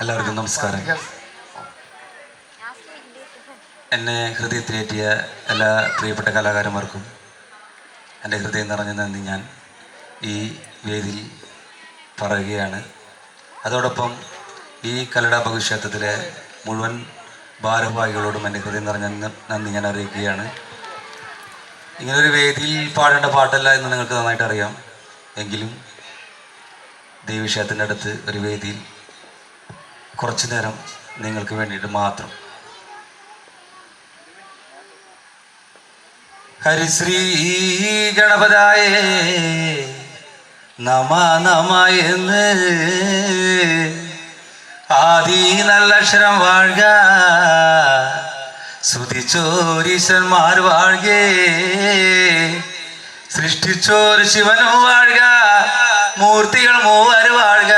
എല്ലാവർക്കും നമസ്കാരം. എന്നെ ഹൃദയത്തിലേറ്റിയ എല്ലാ പ്രിയപ്പെട്ട കലാകാരന്മാർക്കും എൻ്റെ ഹൃദയം നിറഞ്ഞ നന്ദി ഞാൻ ഈ വേദിയിൽ പറയുകയാണ്. അതോടൊപ്പം ഈ കല്ലട ഭവിഷ്യത്തിലെ മുഴുവൻ ഭാരവാഹികളോടും എൻ്റെ ഹൃദയം നിറഞ്ഞ നന്ദി ഞാൻ അറിയിക്കുകയാണ്. ഇങ്ങനൊരു വേദിയിൽ പാടേണ്ട പാട്ടല്ല എന്ന് നിങ്ങൾക്ക് നന്നായിട്ട് അറിയാം. എങ്കിലും ദേവീക്ഷേത്രത്തിൻ്റെ അടുത്ത് ഒരു വേദിയിൽ കുറച്ചു നേരം നിങ്ങൾക്ക് വേണ്ടിയിട്ട് മാത്രം. ഹരിശ്രീ ഗണപതായേ നമ നമ എന്ന് ആദി നല്ലക്ഷരം വാഴ്ക, ശ്രുതിച്ചോരീശ്വരന്മാർ വാഴ്കേ, സൃഷ്ടിച്ചോര് ശിവനും വാഴ്ക, മൂർത്തികൾ മൂവർ വാഴ്ക.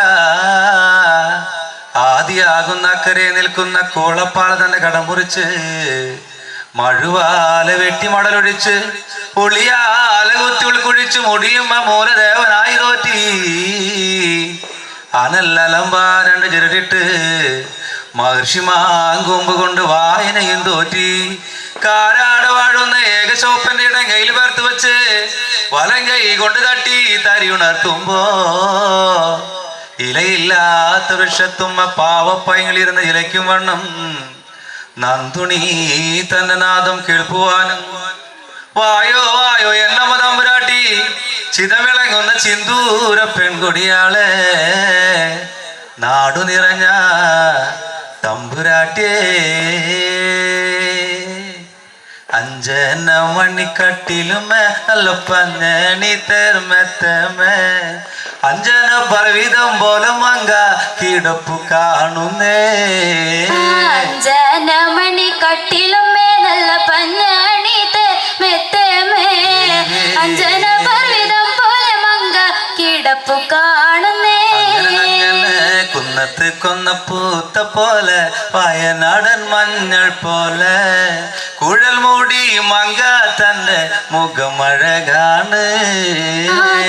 ആദിയാകുന്ന അക്കരെ നിൽക്കുന്ന കോളപ്പാള തന്നെ കടം മുറിച്ച് മഴുവാല വെട്ടി മടലൊഴിച്ച് ഒളിയാല കുത്തി ഉൾക്കുഴിച്ച് മുടിയുമ്പ മൂലദേവനായി തോറ്റി അനല്ലലമ്പാ രണ്ട് ചിരട്ടിട്ട് മഹർഷിമാങ്കൊമ്പ് കൊണ്ട് വായനയും തോറ്റി കാരാട് വാഴുന്ന ഏകശോപ്പന്റെ ഇടം കയ്യിൽ പേർത്ത് വെച്ച് വലം കൈ കൊണ്ട് തട്ടി തരിയുണർത്തുമ്പോ ഇലയില്ലാത്ത വൃക്ഷത്തുമ്മ പാവപ്പയങ്ങളിരുന്ന് ഇലയ്ക്കും വണ്ണം നന്ദുണി തന്റെ നാദം കേൾക്കുവാനും വായോ വായോ എന്നമ്മ തമ്പുരാട്ടി ചിതവിളങ്ങുന്ന ചിന്തൂര പെൺകൊടിയാളെ നാടു നിറഞ്ഞ തമ്പുരാട്ടിയേ അഞ്ചന മണിക്കട്ടിലുമേ നല്ല പഞ്ഞണി തേർമെത്തമേ അഞ്ചന പർവിധം പോലെ മങ്ക കിടപ്പു കാണുന്നേ അഞ്ചന മണിക്കട്ടിലുമേ നല്ല പഞ്ഞണി തേർമെത്തമേ അഞ്ചന പർവിധം പോലെ മങ്ക കിടപ്പു കാണുന്നേ കുന്നത്ത് കൊന്ന പൂത്ത പോലെ വയനാടൻ മഞ്ഞൾ പോലെ കുഴൽ മൂടി മങ്ക തന്റെ മുഖമഴകാണ്.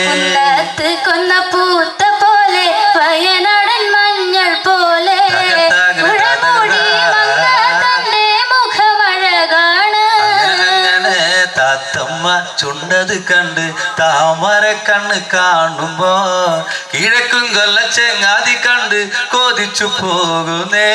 കുന്നത്ത് കൊന്ന പൂത്ത പോലെ വയനാടൻ മഞ്ഞൾ പോലെ കുഴൽ മൂടി മങ്ക തന്റെ മുഖമഴകാണ്. താത്തമ്മ ചുണ്ടത് കണ്ട് താമര കണ്ണ് കാണുമ്പോ കിഴക്കും കൊല്ല ചെങ്ങാതി കണ്ട് കൊതിച്ചു പോകുന്നേ.